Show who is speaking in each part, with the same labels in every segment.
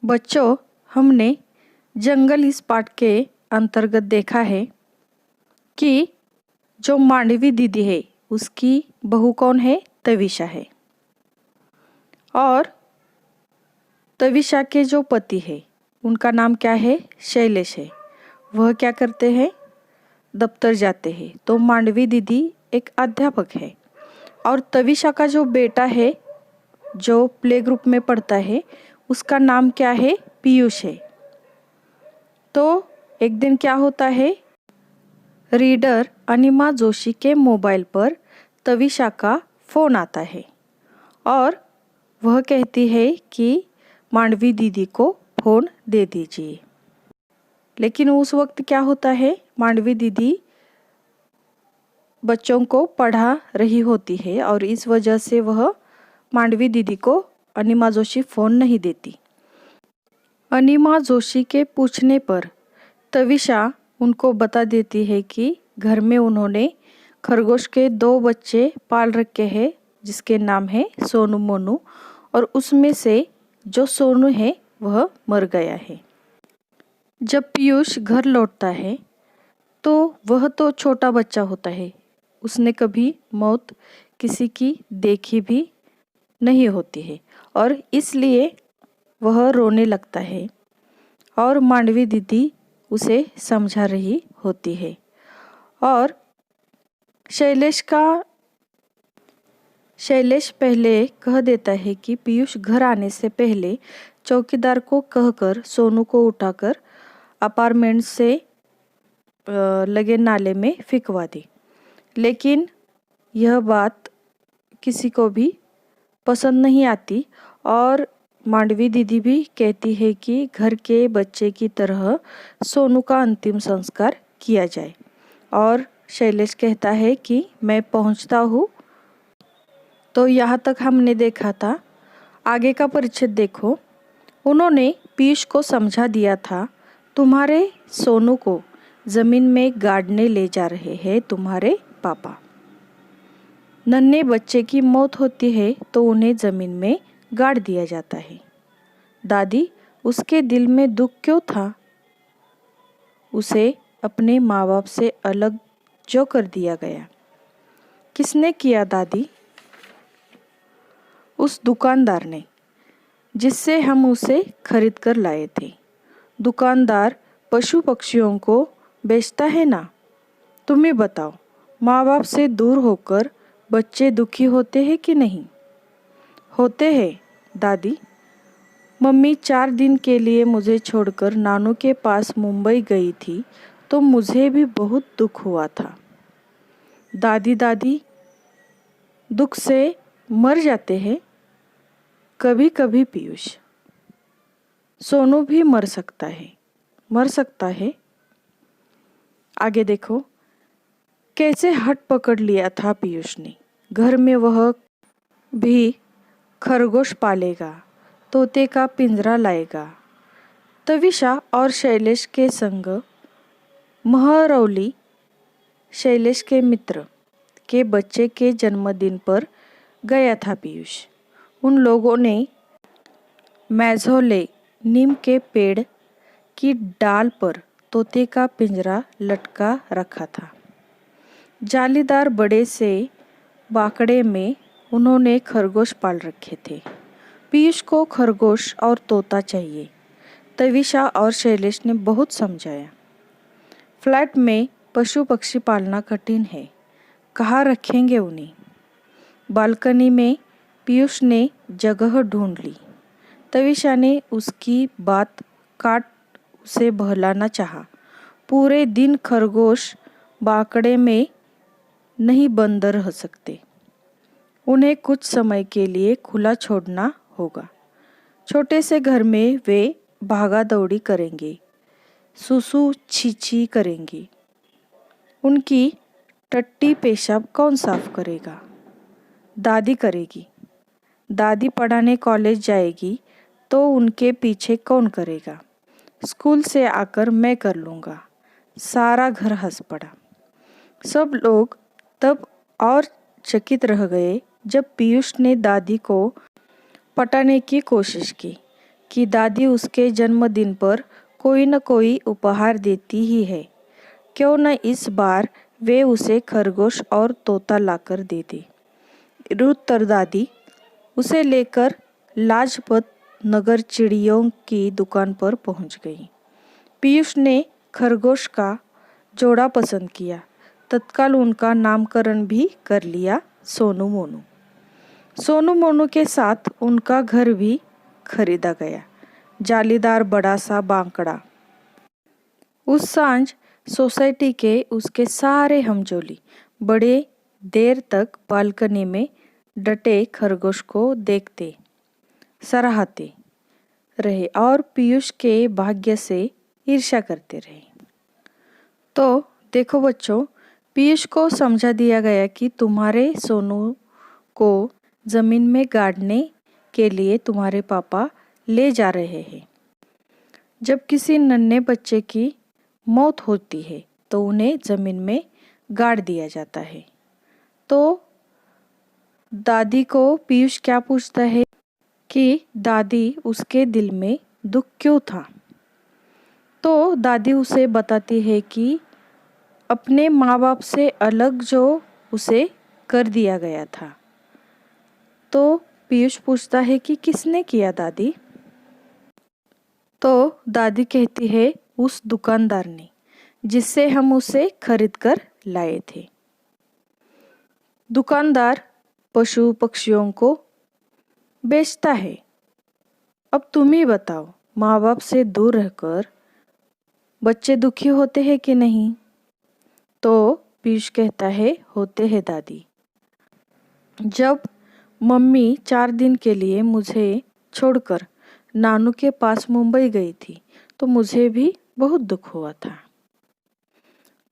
Speaker 1: बच्चों, हमने जंगल इस पाठ के अंतर्गत देखा है कि जो मांडवी दीदी है उसकी बहू कौन है? तविशा है। और तविशा के जो पति है उनका नाम क्या है? शैलेश है। वह क्या करते हैं? दफ्तर जाते हैं। तो मांडवी दीदी एक अध्यापक है और तविशा का जो बेटा है जो प्ले ग्रुप में पढ़ता है उसका नाम क्या है? पीयूष है। तो एक दिन क्या होता है? रीडर अनिमा जोशी के मोबाइल पर तविशा का फ़ोन आता है और वह कहती है कि मांडवी दीदी को फ़ोन दे दीजिए। लेकिन उस वक्त क्या होता है? मांडवी दीदी बच्चों को पढ़ा रही होती है और इस वजह से वह मांडवी दीदी को अनिमा जोशी फ़ोन नहीं देती। अनिमा जोशी के पूछने पर तविशा उनको बता देती है कि घर में उन्होंने खरगोश के 2 बच्चे पाल रखे हैं जिसके नाम है सोनू मोनू, और उसमें से जो सोनू है वह मर गया है। जब पीयूष घर लौटता है तो वह तो छोटा बच्चा होता है, उसने कभी मौत किसी की देखी भी नहीं होती है और इसलिए वह रोने लगता है और मांडवी दीदी उसे समझा रही होती है। और शैलेश पहले कह देता है कि पीयूष घर आने से पहले चौकीदार को कहकर सोनू को उठाकर अपार्टमेंट से लगे नाले में फेंकवा दी। लेकिन यह बात किसी को भी पसंद नहीं आती और मांडवी दीदी भी कहती है कि घर के बच्चे की तरह सोनू का अंतिम संस्कार किया जाए। और शैलेश कहता है कि मैं पहुंचता हूँ। तो यहाँ तक हमने देखा था। आगे का परिच्छेद देखो। उन्होंने पीयूष को समझा दिया था, तुम्हारे सोनू को ज़मीन में गाड़ने ले जा रहे हैं तुम्हारे पापा। नन्हे बच्चे की मौत होती है तो उन्हें ज़मीन में गाड़ दिया जाता है। दादी, उसके दिल में दुख क्यों था? उसे अपने माँ बाप से अलग जो कर दिया गया। किसने किया दादी? उस दुकानदार ने, जिससे हम उसे खरीद कर लाए थे। दुकानदार पशु पक्षियों को बेचता है ना। तुम्हें बताओ, माँ बाप से दूर होकर बच्चे दुखी होते हैं कि नहीं? होते हैं दादी। मम्मी 4 दिन के लिए मुझे छोड़कर नानू के पास मुंबई गई थी तो मुझे भी बहुत दुख हुआ था। दादी दुख से मर जाते हैं कभी कभी पीयूष। सोनू भी मर सकता है। आगे देखो, कैसे हट पकड़ लिया था पीयूष ने। घर में वह भी खरगोश पालेगा, तोते का पिंजरा लाएगा। तविशा और शैलेश के संग महरौली शैलेश के मित्र के बच्चे के जन्मदिन पर गया था पीयूष। उन लोगों ने मेज़ोले नीम के पेड़ की डाल पर तोते का पिंजरा लटका रखा था। जालीदार बड़े से बाकड़े में उन्होंने खरगोश पाल रखे थे। पीयूष को खरगोश और तोता चाहिए। तविशा और शैलेश ने बहुत समझाया। फ्लैट में पशु पक्षी पालना कठिन है, कहाँ रखेंगे उन्हें? बालकनी में पीयूष ने जगह ढूंढ ली। तविशा ने उसकी बात काट उसे बहलाना चाहा। पूरे दिन खरगोश बाकड़े में नहीं बंद रह सकते, उन्हें कुछ समय के लिए खुला छोड़ना होगा। छोटे से घर में वे भागा दौड़ी करेंगे, सुसु छीछी करेंगी। उनकी टट्टी पेशाब कौन साफ करेगा? दादी करेगी। दादी पढ़ाने कॉलेज जाएगी तो उनके पीछे कौन करेगा? स्कूल से आकर मैं कर लूँगा। सारा घर हंस पड़ा। सब लोग तब और चकित रह गए जब पीयूष ने दादी को पटाने की कोशिश की। कि दादी उसके जन्मदिन पर कोई न कोई उपहार देती ही है, क्यों न इस बार वे उसे खरगोश और तोता लाकर दे दे। रुत दादी उसे लेकर लाजपत नगर चिड़ियों की दुकान पर पहुंच गई। पीयूष ने खरगोश का जोड़ा पसंद किया। तत्काल उनका नामकरण भी कर लिया, सोनू मोनू। सोनू मोनू के साथ उनका घर भी खरीदा गया, जालीदार बड़ा सा बांकड़ा। उस सांझ सोसाइटी के उसके सारे हमजोली बड़े देर तक बालकनी में डटे खरगोश को देखते, सराहते रहे और पीयूष के भाग्य से ईर्ष्या करते रहे। तो देखो बच्चों, पीयूष को समझा दिया गया कि तुम्हारे सोनू को जमीन में गाड़ने के लिए तुम्हारे पापा ले जा रहे हैं। जब किसी नन्हे बच्चे की मौत होती है तो उन्हें जमीन में गाड़ दिया जाता है। तो दादी को पीयूष क्या पूछता है कि दादी उसके दिल में दुख क्यों था। तो दादी उसे बताती है कि अपने माँ बाप से अलग जो उसे कर दिया गया था। तो पीयूष पूछता है कि किसने किया दादी। तो दादी कहती है उस दुकानदार ने, जिससे हम उसे खरीद कर लाए थे। दुकानदार पशु पक्षियों को बेचता है। अब तुम ही बताओ, माँ बाप से दूर रहकर बच्चे दुखी होते हैं कि नहीं। तो पीयूष कहता है होते हैं दादी। जब मम्मी 4 दिन के लिए मुझे छोड़कर नानू के पास मुंबई गई थी तो मुझे भी बहुत दुख हुआ था।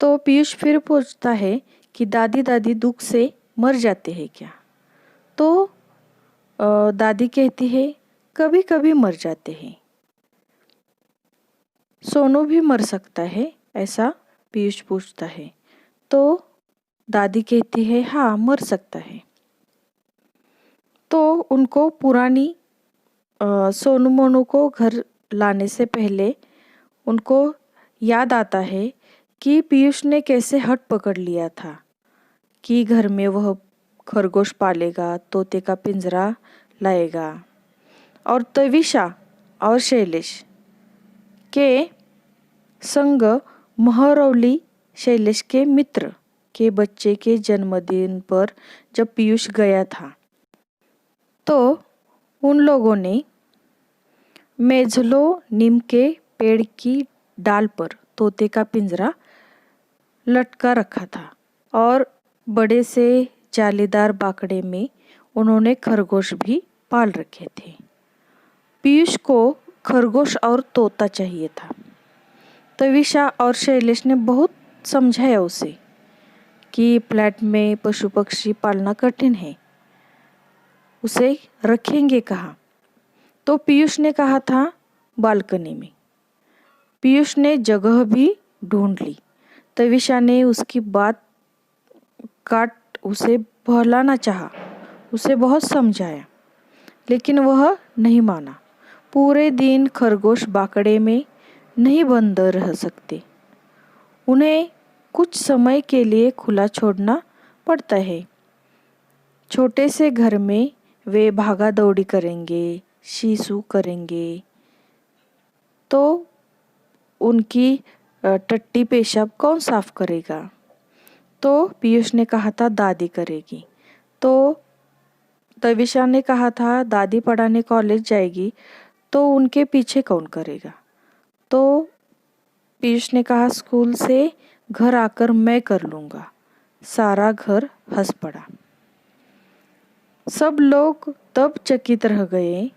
Speaker 1: तो पीयूष फिर पूछता है कि दादी दादी दुख से मर जाते हैं क्या। तो दादी कहती है कभी कभी मर जाते हैं। सोनू भी मर सकता है, ऐसा पीयूष पूछता है। तो दादी कहती है हाँ मर सकता है। तो उनको पुरानी सोनू मोनू को घर लाने से पहले उनको याद आता है कि पीयूष ने कैसे हट पकड़ लिया था कि घर में वह खरगोश पालेगा, तोते का पिंजरा लाएगा। और तविशा और शैलेश के संग महरौली शैलेश के मित्र के बच्चे के जन्मदिन पर जब पीयूष गया था तो उन लोगों ने मेझलो नीम के पेड़ की डाल पर तोते का पिंजरा लटका रखा था और बड़े से जालीदार बाकड़े में उन्होंने खरगोश भी पाल रखे थे। पीयूष को खरगोश और तोता चाहिए था। तविशा और शैलेश ने बहुत समझाया उसे कि फ्लैट में पशु पक्षी पालना कठिन है, उसे रखेंगे कहाँ। तो पीयूष ने कहा था बालकनी में। पीयूष ने जगह भी ढूंढ ली। तविशा ने उसकी बात काट उसे बहलाना चाहा, उसे बहुत समझाया, लेकिन वह नहीं माना। पूरे दिन खरगोश बाकड़े में नहीं बंद रह सकते, उन्हें कुछ समय के लिए खुला छोड़ना पड़ता है। छोटे से घर में वे भागा दौड़ी करेंगे, शीशु करेंगे, तो उनकी टट्टी पेशाब कौन साफ करेगा। तो पीयूष ने कहा था दादी करेगी। तो तविशा ने कहा था दादी पढ़ाने कॉलेज जाएगी तो उनके पीछे कौन करेगा। तो पीयूष ने कहा स्कूल से घर आकर मैं कर लूँगा। सारा घर हंस पड़ा। सब लोग तब चकित रह गए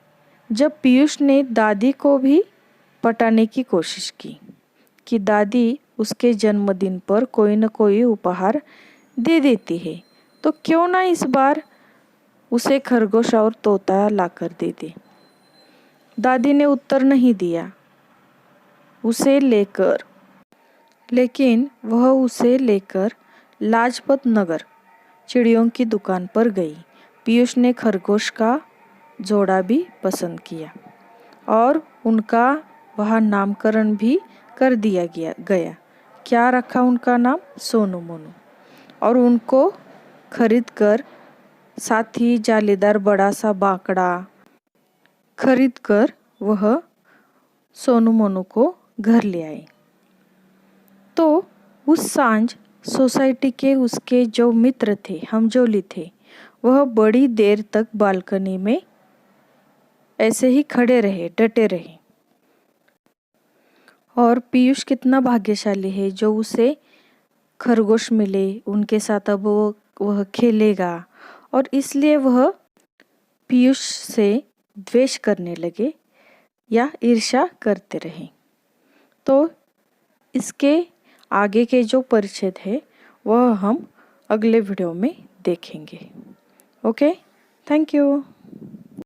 Speaker 1: जब पीयूष ने दादी को भी पटाने की कोशिश की कि दादी उसके जन्मदिन पर कोई न कोई उपहार दे देती है, तो क्यों ना इस बार उसे खरगोश और तोता लाकर दे दे। दादी ने उत्तर नहीं दिया उसे लेकर, लेकिन वह उसे लेकर लाजपत नगर चिड़ियों की दुकान पर गई। पीयूष ने खरगोश का जोड़ा भी पसंद किया और उनका वह नामकरण भी कर दिया गया। क्या रखा उनका नाम? सोनू मोनू। और उनको खरीद कर, साथ ही जालीदार बड़ा सा बाकड़ा खरीद कर वह सोनू मोनू को घर ले आए। तो उस सांझ सोसाइटी के उसके जो मित्र थे, हमजोली थे, वह बड़ी देर तक बालकनी में ऐसे ही खड़े रहे, डटे रहे। और पीयूष कितना भाग्यशाली है जो उसे खरगोश मिले, उनके साथ अब वह खेलेगा, और इसलिए वह पीयूष से द्वेष करने लगे या ईर्ष्या करते रहे। तो इसके आगे के जो परिच्छेद है वह हम अगले वीडियो में देखेंगे। Okay, thank you.